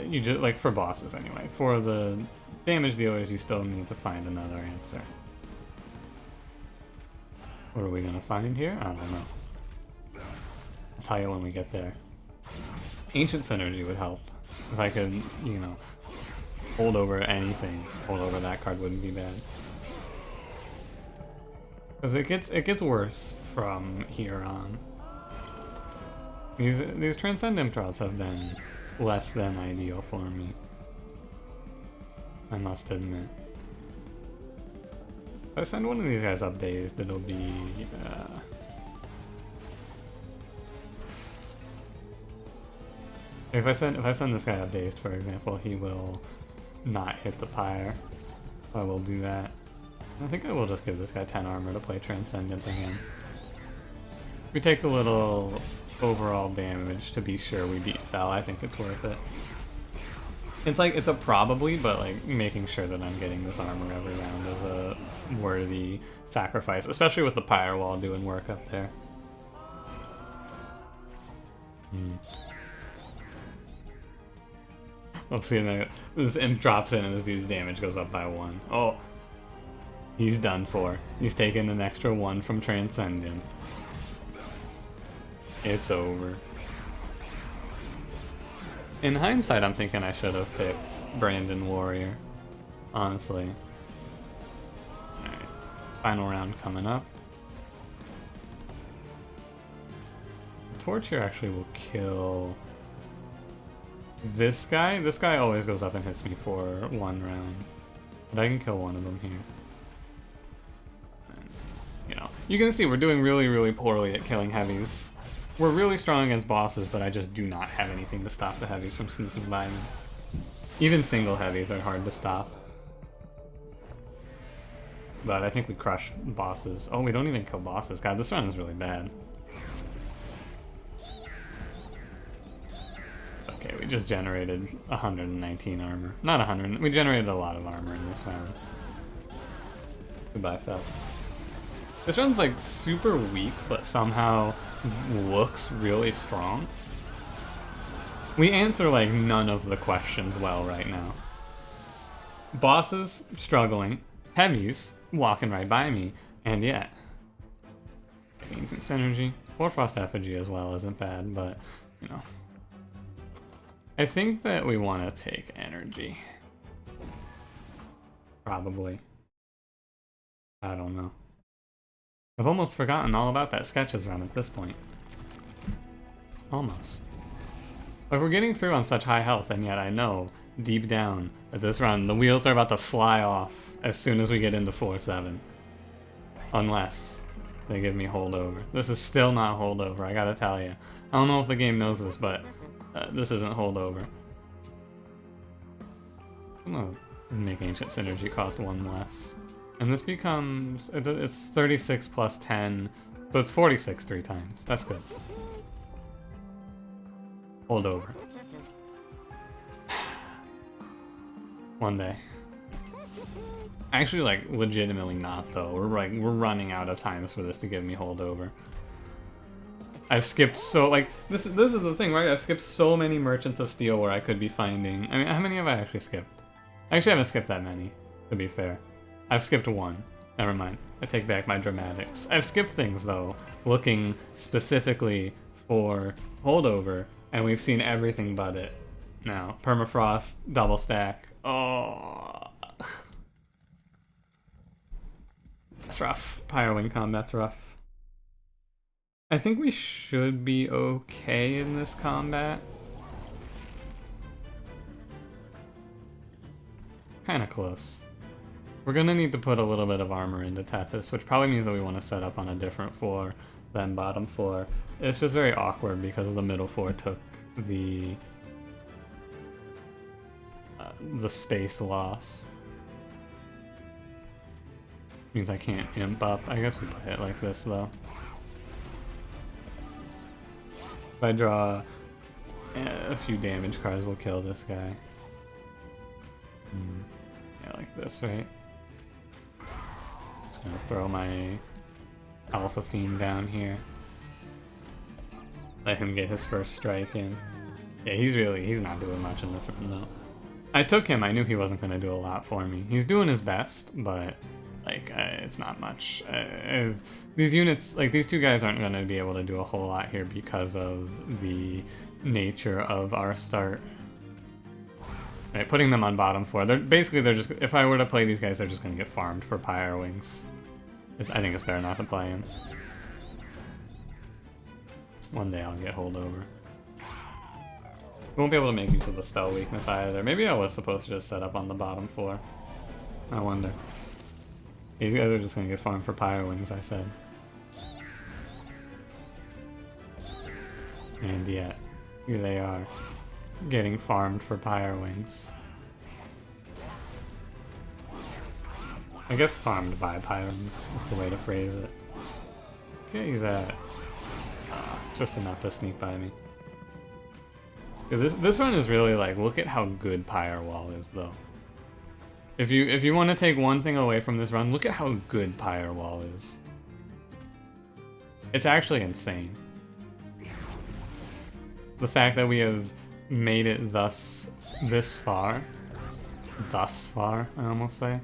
You just, like, for bosses anyway. For the damage dealers, you still need to find another answer. What are we gonna find here? I don't know. I'll tell you when we get there. Ancient Synergy would help. If I could, you know, hold over anything, hold over that card wouldn't be bad. Because it gets worse from here on. These Transcendent draws have been less than ideal for me, I must admit. If I send one of these guys up dazed, it'll be if I send this guy up dazed, for example, he will not hit the pyre. I will do that. I think I will just give this guy 10 armor to play Transcendent again. If we take a little overall damage to be sure we beat Fel, I think it's worth it. It's like, it's a probably, but like making sure that I'm getting this armor every round is a worthy sacrifice, especially with the pyre wall doing work up there. We'll see, this imp drops in and this dude's damage goes up by 1. Oh, he's done for. He's taken an extra 1 from Transcendent. It's over. In hindsight, I'm thinking I should have picked Brandon Warrior, honestly. Alright, final round coming up. Torch here actually will kill this guy. This guy always goes up and hits me for 1 round, but I can kill one of them here. And, you know, you can see we're doing really, really poorly at killing heavies. We're really strong against bosses, but I just do not have anything to stop the heavies from sneaking by me. Even single heavies are hard to stop. But I think we crush bosses. Oh, we don't even kill bosses. God, this run is really bad. Okay, we just generated 119 armor. Not 100, we generated a lot of armor in this round. Goodbye, Fel. This run's like super weak, but somehow looks really strong. We answer like none of the questions well right now. Bosses struggling, heavies walking right by me, and yet synergy. Hoarfrost effigy as well isn't bad, but you know. I think that we want to take energy. Probably. I don't know. I've almost forgotten all about that sketches run at this point. Almost. Like, we're getting through on such high health, and yet I know, deep down, that this run, the wheels are about to fly off as soon as we get into 4-7. Unless they give me holdover. This is still not holdover, I gotta tell you. I don't know if the game knows this, but this isn't holdover. I'm gonna make Ancient Synergy cost 1 less. And this becomes, it's 36 plus 10, so it's 46 3 times. That's good. Hold over. One day. Actually, like, legitimately not, though. We're running out of times for this to give me holdover. I've skipped so, like, this is the thing, right? I've skipped so many Merchants of Steel where I could be finding, I mean, how many have I actually skipped? I actually haven't skipped that many, to be fair. I've skipped 1. Never mind. I take back my dramatics. I've skipped things, though, looking specifically for holdover, and we've seen everything but it. Now, permafrost, double stack. Oh, that's rough. Pyro-wing combat's rough. I think we should be okay in this combat. Kinda close. We're gonna need to put a little bit of armor into Tethys, which probably means that we want to set up on a different floor than bottom floor. It's just very awkward because the middle floor took the space loss. Means I can't imp up. I guess we put it like this though. If I draw a few damage cards, we'll kill this guy. Yeah, like this, right? Just gonna throw my Alpha Fiend down here. Let him get his first strike in. Yeah, he's not doing much in this run though. I took him, I knew he wasn't gonna do a lot for me. He's doing his best, but like, it's not much. These units, like these two guys aren't gonna be able to do a whole lot here because of the nature of our start. Right, putting them on bottom floor. They're just, if I were to play these guys, they're just gonna get farmed for Pyre Wings. I think it's better not to play him. One day I'll get holdover. We won't be able to make use of the spell weakness either. Maybe I was supposed to just set up on the bottom floor. I wonder. These guys are just gonna get farmed for Pyro Wings, I said. And yet, here they are, getting farmed for Pyro Wings. I guess farmed by Pyro Wings is the way to phrase it. Okay, he's at just enough to sneak by me. This run is really like, look at how good Pyre Wall is though. If you want to take one thing away from this run, look at how good Pyre Wall is. It's actually insane. The fact that we have made it this far, I almost say.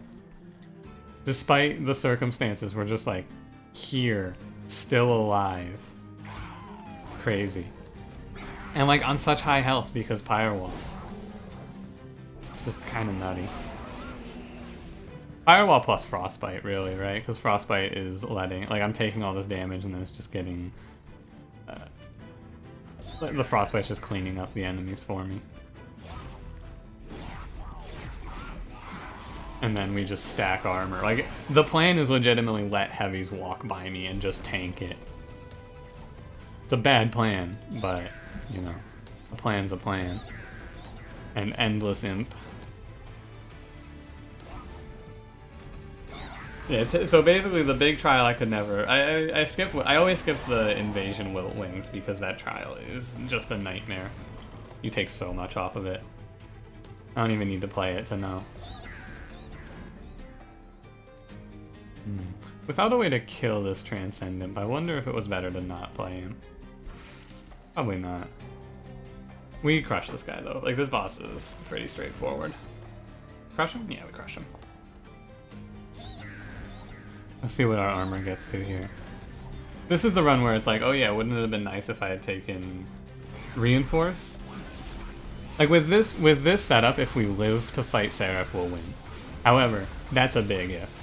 Despite the circumstances, we're just like here, still alive. Crazy. And like on such high health because Pyre Wall. It's just kind of nutty. Pyre Wall plus Frostbite, really, right? Because Frostbite is letting, like, I'm taking all this damage and then it's just getting, the Frostbite's just cleaning up the enemies for me. And then we just stack armor. Like, the plan is legitimately let heavies walk by me and just tank it. It's a bad plan, but, you know, a plan's a plan. An endless imp. Yeah, so basically the big trial I could never... I always skip the Invasion Wilt Wings because that trial is just a nightmare. You take so much off of it. I don't even need to play it to know. Without a way to kill this Transcendent, I wonder if it was better to not play him. Probably not. We crush this guy though. Like, this boss is pretty straightforward. Crush him? Yeah, we crush him. Let's see what our armor gets to here. This is the run where it's like, oh yeah, wouldn't it have been nice if I had taken Reinforce? Like with this setup, if we live to fight Seraph, we'll win. However, that's a big if.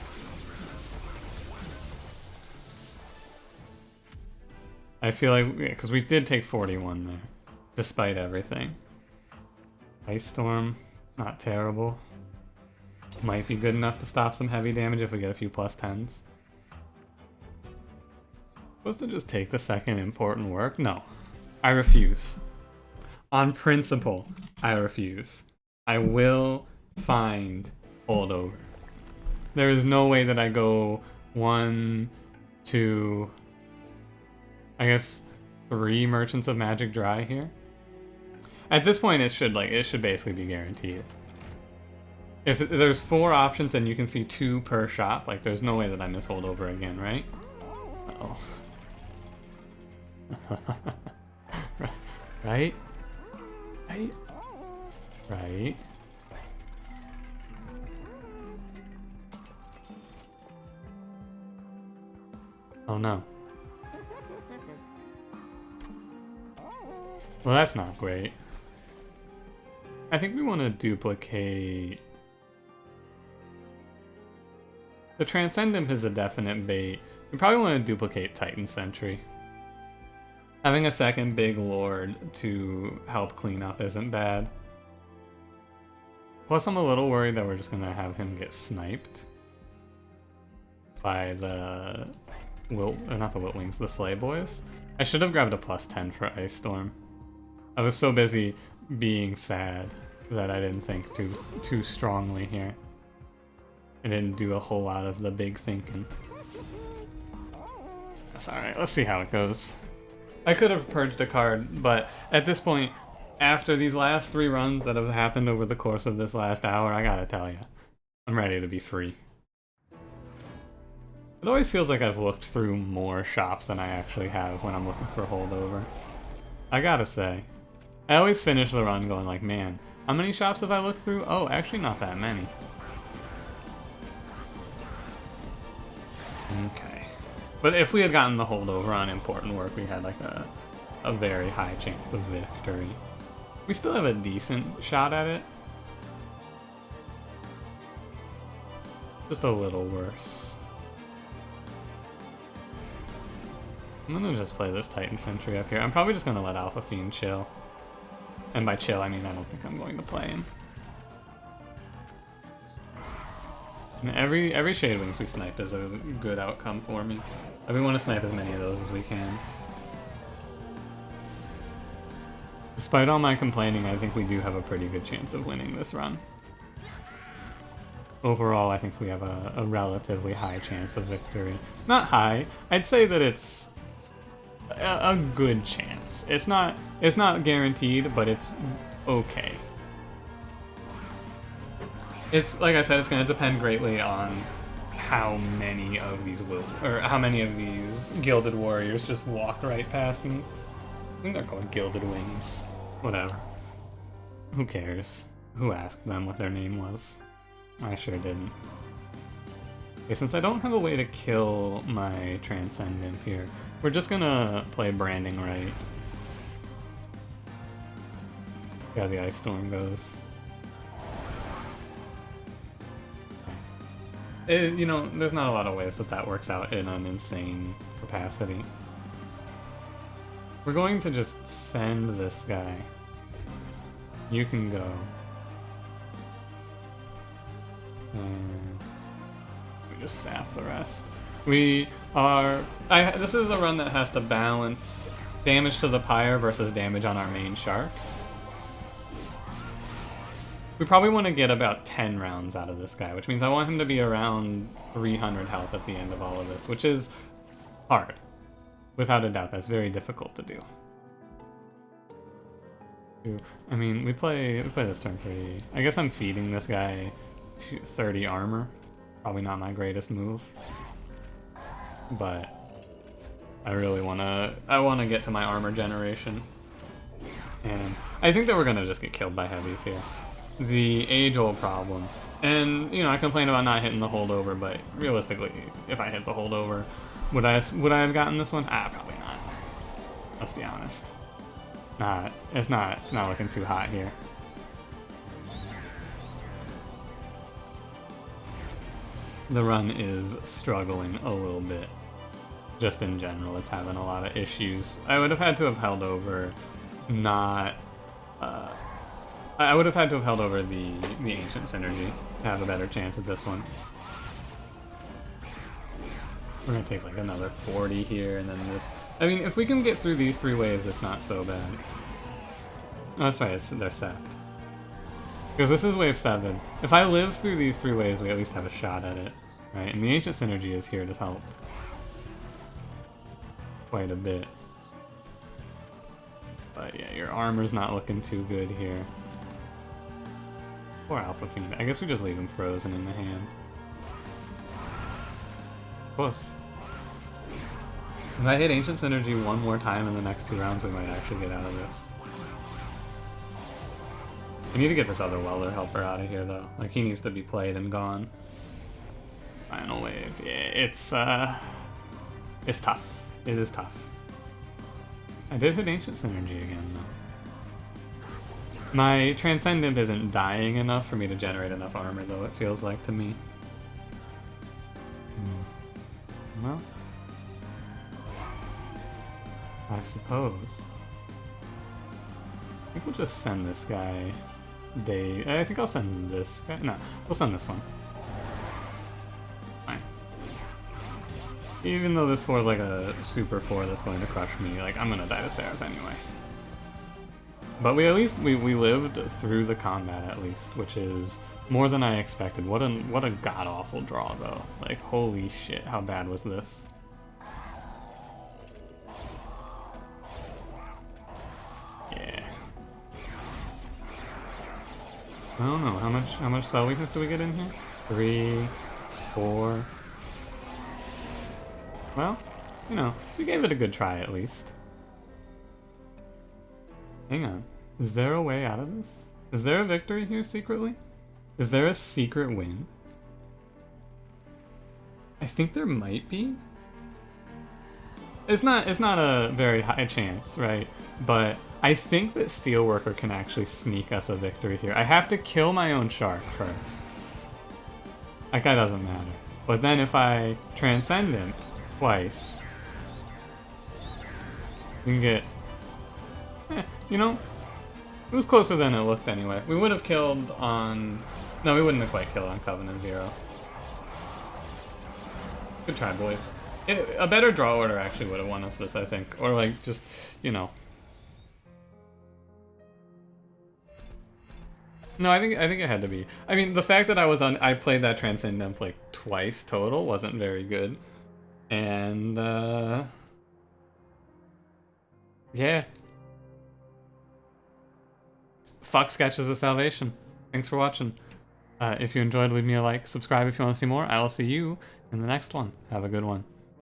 I feel like, because we did take 41 there, despite everything. Ice Storm, not terrible. Might be good enough to stop some heavy damage if we get a few plus 10s. Supposed to just take the second important work? No. I refuse. On principle, I refuse. I will find holdover. There is no way that I go 1, 2, I guess 3 Merchants of Magic dry here. At this point, it should basically be guaranteed. If there's 4 options and you can see 2 per shop, like there's no way that I miss holdover again, right? Uh-oh. Right? Right? Right? Oh no. Well, that's not great. I think we want to duplicate... The Transcendent is a definite bait. We probably want to duplicate Titan Sentry. Having a second big lord to help clean up isn't bad. Plus, I'm a little worried that we're just going to have him get sniped by the... not the Wiltwings, the Slay Boys. I should have grabbed a plus 10 for Ice Storm. I was so busy being sad that I didn't think too strongly here. I didn't do a whole lot of the big thinking. That's alright, let's see how it goes. I could have purged a card, but at this point, after these last 3 runs that have happened over the course of this last hour, I gotta tell you, I'm ready to be free. It always feels like I've looked through more shops than I actually have when I'm looking for holdover. I gotta say. I always finish the run going like, man, how many shops have I looked through? Oh, actually not that many. Okay. But if we had gotten the holdover on important work, we had like a very high chance of victory. We still have a decent shot at it. Just a little worse. I'm gonna just play this Titan Sentry up here. I'm probably just gonna let Alpha Fiend chill. And by chill, I mean I don't think I'm going to play him. And every Shade Wings we snipe is a good outcome for me. We want to snipe as many of those as we can. Despite all my complaining, I think we do have a pretty good chance of winning this run. Overall, I think we have a relatively high chance of victory. Not high. I'd say that it's a good chance. It's not guaranteed, but it's okay. It's like I said, it's going to depend greatly on how many of these Gilded Warriors just walk right past me. I think they're called Gilded Wings. Whatever. Who cares? Who asked them what their name was? I sure didn't. Okay, since I don't have a way to kill my Transcendent here, we're just gonna play Branding right. See how the Ice Storm goes. You know, there's not a lot of ways that works out in an insane capacity. We're going to just send this guy. You can go. And we just sap the rest. We are... this is a run that has to balance damage to the Pyre versus damage on our main Shark. We probably want to get about 10 rounds out of this guy, which means I want him to be around 300 health at the end of all of this, which is hard. Without a doubt, that's very difficult to do. I mean, we play this turn pretty... I guess I'm feeding this guy 30 armor. Probably not my greatest move. But I really want to get to my armor generation. And I think that we're going to just get killed by heavies here. The age-old problem. And, you know, I complain about not hitting the holdover, but realistically, if I hit the holdover, would I have gotten this one? Probably not. Let's be honest. It's not looking too hot here. The run is struggling a little bit. Just in general, it's having a lot of issues. I would have had to have held over I would have had to have held over the Ancient Synergy to have a better chance at this one. We're gonna take like another 40 here, and then this... I mean, if we can get through these 3 waves, it's not so bad. Oh, that's right, they're sapped. Because this is wave 7. If I live through these 3 waves, we at least have a shot at it. Right? And the Ancient Synergy is here to help. Quite a bit. But yeah, your armor's not looking too good here. Poor Alpha Fiend. I guess we just leave him frozen in the hand. Close. If I hit Ancient Synergy one more time in the next 2 rounds, we might actually get out of this. We need to get this other Welder helper out of here, though. Like, he needs to be played and gone. Final wave. Yeah, it's tough. It is tough. I did hit Ancient Synergy again, though. My Transcendent isn't dying enough for me to generate enough armor, though, it feels like to me. Well, I suppose. I think we'll just send this guy I think I'll send this guy. No, we'll send this one. Fine. Even though this 4 is like a super 4 that's going to crush me, like, I'm gonna die to Seraph anyway. But we lived through the combat at least, which is more than I expected. What a god-awful draw, though. Like, holy shit, how bad was this? Yeah. I don't know, how much spell weakness do we get in here? 3, 4. Well, you know, we gave it a good try at least. Hang on. Is there a way out of this? Is there a victory here secretly? Is there a secret win? I think there might be. It's not a very high chance, right? But I think that Steelworker can actually sneak us a victory here. I have to kill my own Shark first. Like, that doesn't matter. But then if I Transcendent twice, We can get... you know, it was closer than it looked anyway. We would have killed on... No, we wouldn't have quite killed on Covenant 0. Good try, boys. A better draw order actually would have won us this, I think. Or, like, just, you know. No, I think it had to be. I mean, the fact that I played that Transcendent like twice total wasn't very good. And, yeah. Fuck Sketches of Salvation. Thanks for watching. If you enjoyed, leave me a like, subscribe if you want to see more. I will see you in the next one. Have a good one.